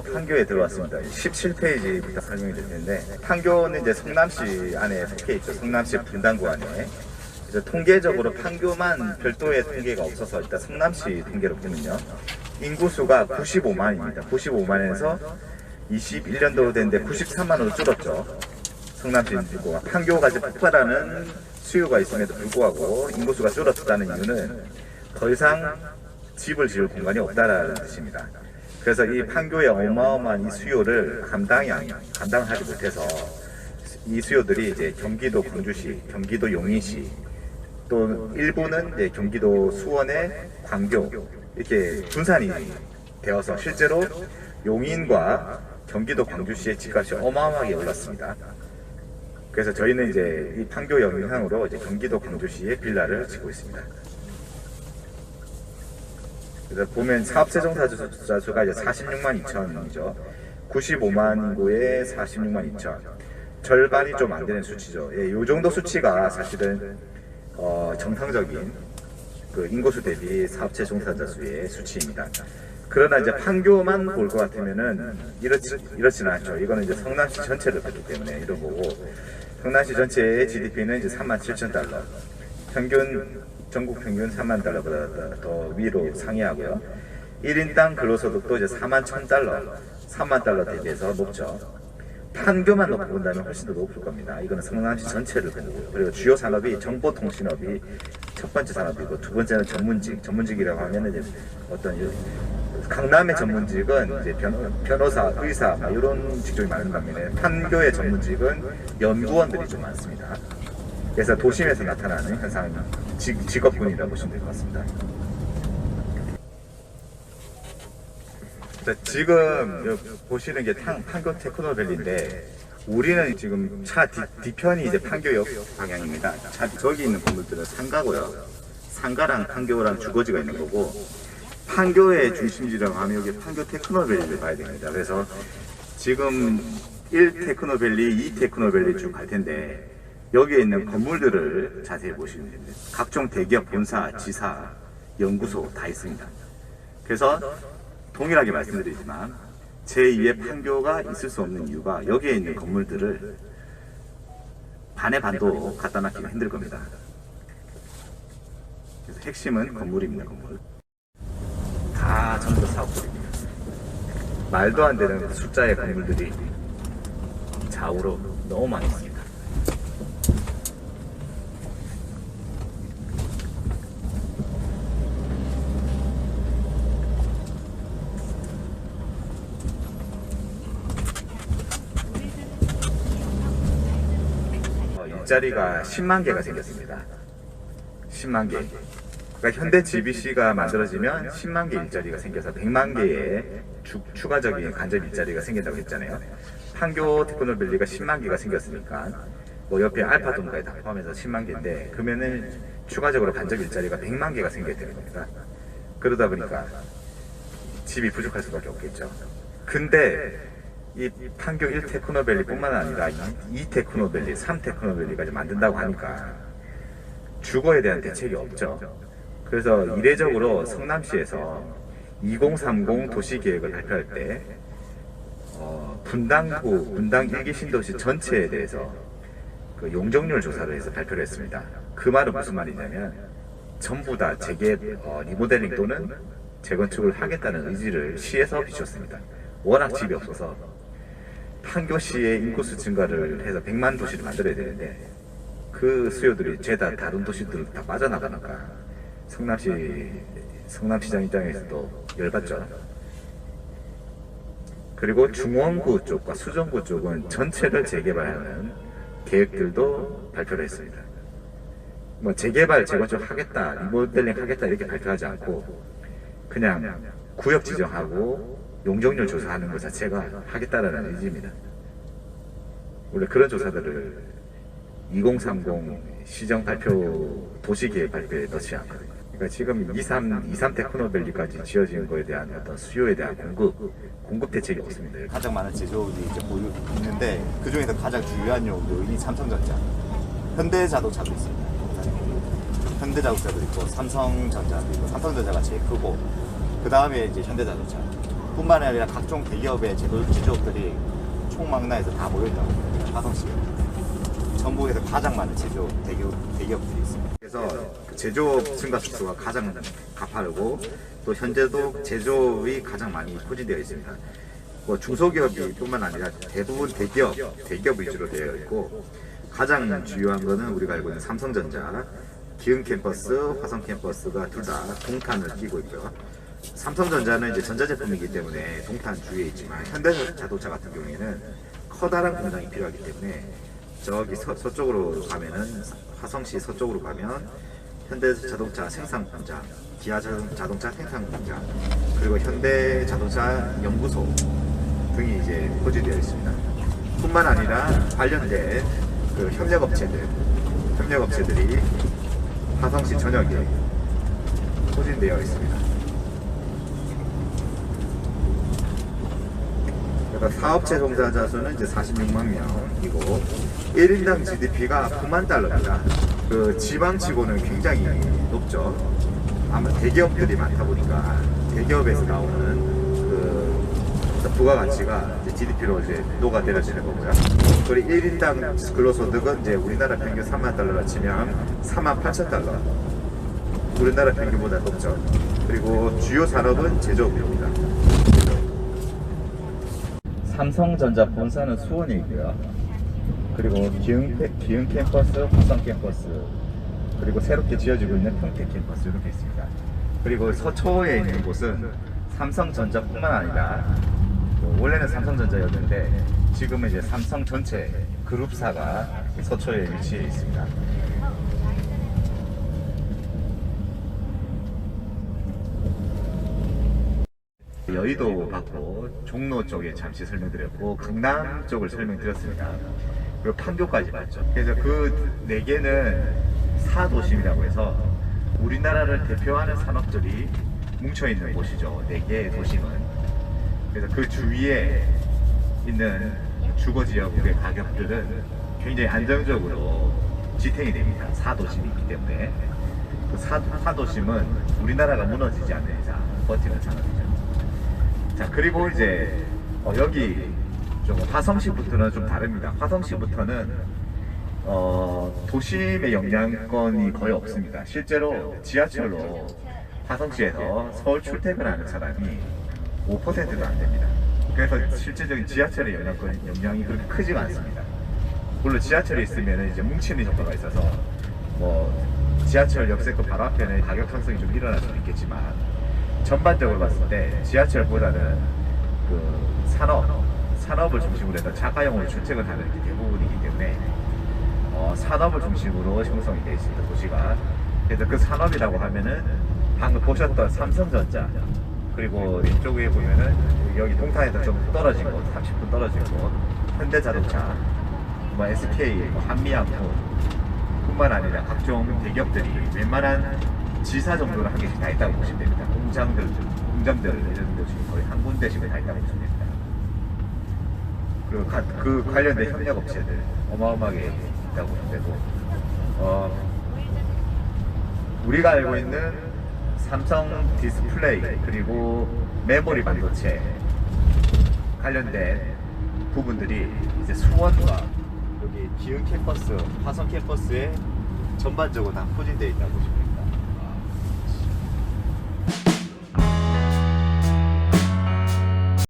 판교에 들어왔습니다. 17페이지부터 설명이 될 텐데, 판교는 이제 성남시 안에 속해 있죠. 성남시 분당구 안에. 그래서 통계적으로 판교만 별도의 통계가 없어서 일단 성남시 통계로 보면요, 인구수가 95만입니다. 95만에서 21년도 됐는데 93만으로 줄었죠. 성남시 인구가. 판교가 이제 폭발하는 수요가 있음에도 불구하고 인구수가 줄었다는 이유는 더 이상 집을 지을 공간이 없다라는 뜻입니다. 그래서 이 판교의 어마어마한 이 수요를 감당하지 못해서 이 수요들이 이제 경기도 광주시, 경기도 용인시, 또 일부는 이제 경기도 수원의 광교, 이렇게 분산이 되어서 실제로 용인과 경기도 광주시의 집값이 어마어마하게 올랐습니다. 그래서 저희는 이제 이 판교 영향으로 이제 경기도 광주시에 빌라를 짓고 있습니다. 그래서 보면 사업체 종사자 수가 이제 46만 2천이죠. 95만 인구에 46만 2천. 절반이 좀 안 되는 수치죠. 예, 이 정도 수치가 사실은 정상적인 그 인구수 대비 사업체 종사자 수의 수치입니다. 그러나 이제 판교만 볼 것 같으면은 이렇지는 않죠. 이거는 이제 성남시 전체를 봤기 때문에 이런 거고, 성남시 전체의 GDP는 이제 37,000달러, 전국 평균 3만 달러보다 더 위로 상회하고요. 1인당 근로소득도 이제 4만 1,000달러, 3만 달러 대비해서 높죠. 판교만 놓고 본다면 훨씬 더 높을 겁니다. 이거는 성남시 전체를 보고, 그리고 주요 산업이 정보통신업이 첫 번째 산업이고, 두 번째는 전문직이라고 하면 이제 어떤 강남의 전문직은 이제 변호사, 의사 이런 직종이 많은 반면에 판교의 전문직은 연구원들이 좀 많습니다. 그래서 도심에서 나타나는 현상은 직업군이라고 보시면 될 것 같습니다. 지금 보시는 게 판교 테크노밸리인데, 우리는 지금 차 뒤편이 이제 판교역 방향입니다. 저기 있는 건물들은 상가고요. 상가랑 판교랑 주거지가 있는 거고, 판교의 중심지라고 하면 여기 판교 테크노밸리를 봐야 됩니다. 그래서 지금 1 테크노밸리, 2 테크노밸리 쭉 갈 텐데, 여기에 있는 건물들을 자세히 보시면 됩니다. 각종 대기업 본사, 지사, 연구소 다 있습니다. 그래서 동일하게 말씀드리지만 제2의 판교가 있을 수 없는 이유가 여기에 있는 건물들을 반의 반도 갖다 놨기가 힘들 겁니다. 그래서 핵심은 건물입니다. 건물. 다 전부 사업들입니다. 말도 안 되는 숫자의 건물들이 좌우로 너무 많이 있습니다. 일자리가 10만 개가 생겼습니다. 10만 개. 그러니까 현대 GBC가 만들어지면 10만 개 일자리가 생겨서 100만 개의 추가적인 간접 일자리가 생긴다고 했잖아요. 판교 테크노밸리가 10만 개가 생겼으니까 뭐 옆에 알파돔까지 다 포함해서 10만 개인데, 그러면은 추가적으로 간접 일자리가 100만 개가 생겨야 되는 겁니다. 그러다 보니까 집이 부족할 수밖에 없겠죠. 근데 이 판교 1 테크노밸리 뿐만 아니라 2 테크노밸리, 3 테크노밸리까지 만든다고 하니까 주거에 대한 대책이 없죠. 그래서 이례적으로 성남시에서 2030 도시계획을 발표할 때 분당구, 분당 1기 신도시 전체에 대해서 그 용적률 조사를 해서 발표를 했습니다. 그 말은 무슨 말이냐면 전부 다 리모델링 또는 재건축을 하겠다는 의지를 시에서 비췄습니다. 워낙 집이 없어서 판교시의 인구수 증가를 해서 100만 도시를 만들어야 되는데, 그 수요들이 죄다 다른 도시들로 다 빠져나가니까 성남시장 입장에서도 열받죠. 그리고 중원구 쪽과 수정구 쪽은 전체를 재개발하는 계획들도 발표를 했습니다. 뭐 재개발, 재건축 하겠다, 리모델링 하겠다 이렇게 발표하지 않고 그냥 구역 지정하고 용적률 조사하는 것 자체가 하겠다라는 의지입니다. 원래 그런 조사들을 2030 시정 발표, 도시계획 발표에 넣지 않거든요. 그러니까 지금 23 테크노밸리까지 지어지는 거에 대한 어떤 수요에 대한 공급 대책이 없습니다. 가장 많은 제조업이 이제 있는데, 그 중에서 가장 중요한 요인이 삼성전자, 현대자동차도 있습니다. 현대자동차도 있고 삼성전자도 있고, 삼성전자가 제일 크고 그 다음에 이제 현대자동차. 뿐만 아니라 각종 대기업의 제조업들이 총망라해서 다 모여있다고 합니다. 화성시에 전국에서 가장 많은 대기업들이 있습니다. 그래서 그 제조업 증가 속도가 가장 가파르고 또 현재도 제조업이 가장 많이 포진되어 있습니다. 뭐 중소기업이 뿐만 아니라 대부분 대기업 위주로 되어 있고, 가장 주요한 거는 우리가 알고 있는 삼성전자, 기흥 캠퍼스, 화성 캠퍼스가 둘 다 동탄을 끼고 있고요. 삼성전자는 이제 전자제품이기 때문에 동탄 주위에 있지만, 현대자동차 같은 경우에는 커다란 공장이 필요하기 때문에 저기 서쪽으로 가면은, 화성시 서쪽으로 가면 현대자동차 생산 공장, 기아 자동차 생산 공장, 그리고 현대자동차 연구소 등이 이제 포진되어 있습니다. 뿐만 아니라 관련된 그 협력업체들이 화성시 전역에 포진되어 있습니다. 그러니까 사업체 종사자 수는 이제 46만 명이고 1인당 GDP가 9만 달러입니다. 그 지방치고는 굉장히 높죠. 아마 대기업들이 많다 보니까 대기업에서 나오는 그 부가가치가 이제 GDP로 이제 녹아내려지는 거고요. 그리고 1인당 근로소득은 이제 우리나라 평균 3만 달러라 치면 4만 8천 달러. 우리나라 평균보다 높죠. 그리고 주요 산업은 제조업입니다. 삼성전자 본사는 수원에 있고요. 그리고 기흥 캠퍼스, 화성 캠퍼스, 그리고 새롭게 지어지고 있는 평택 캠퍼스 이렇게 있습니다. 그리고 서초에 있는 곳은 삼성전자뿐만 아니라 원래는 삼성전자였는데 지금은 이제 삼성 전체 그룹사가 서초에 위치해 있습니다. 여의도 받고 종로 쪽에 잠시 설명드렸고 강남 쪽을 설명드렸습니다. 그리고 판교까지 봤죠. 그래서 그 네 개는 사도심이라고 해서 우리나라를 대표하는 산업들이 뭉쳐있는 곳이죠. 네 개의 도심은. 그래서 그 주위에 있는 주거지역의 가격들은 굉장히 안정적으로 지탱이 됩니다. 사도심이기 때문에. 그 사도심은 우리나라가 무너지지 않는 이상 버티는 산업이죠. 자, 그리고 이제 여기 좀 화성시부터는 좀 다릅니다. 화성시부터는 도심의 영향권이 거의 없습니다. 실제로 지하철로 화성시에서 서울 출퇴근하는 사람이 5%도 안 됩니다. 그래서 실질적인 지하철의 영향이 그렇게 크지가 않습니다. 물론 지하철이 있으면 이제 뭉치는 효과가 있어서 뭐 지하철 역세권 바로 앞에는 가격 상승이 좀 일어날 수도 있겠지만, 전반적으로 봤을 때 지하철보다는 그 산업을 중심으로 해서 자가용으로 출퇴근하는 게 대부분이기 때문에 산업을 중심으로 형성이 되어 있습니다, 도시가. 그래서 그 산업이라고 하면은 방금 보셨던 삼성전자, 그리고 이쪽에 보면은 여기 동탄에서 좀 떨어진 곳, 30분 떨어진 곳, 현대자동차, 뭐 SK, 뭐 한미양품 뿐만 아니라 각종 대기업들이 웬만한 지사 정도는 한 개씩 다 있다고 보시면 됩니다. 공장들 이런 곳이 거의 한 군데씩은 다 있다고 보시면 됩니다. 그리고 그 관련된 협력업체들 어마어마하게 있다고 보시면 되고, 우리가 알고 있는 삼성 디스플레이 그리고 메모리 반도체 관련된 부분들이 이제 수원과 여기 기흥 캠퍼스, 화성 캠퍼스에 전반적으로 다 포진되어 있다고 보시면 됩니다.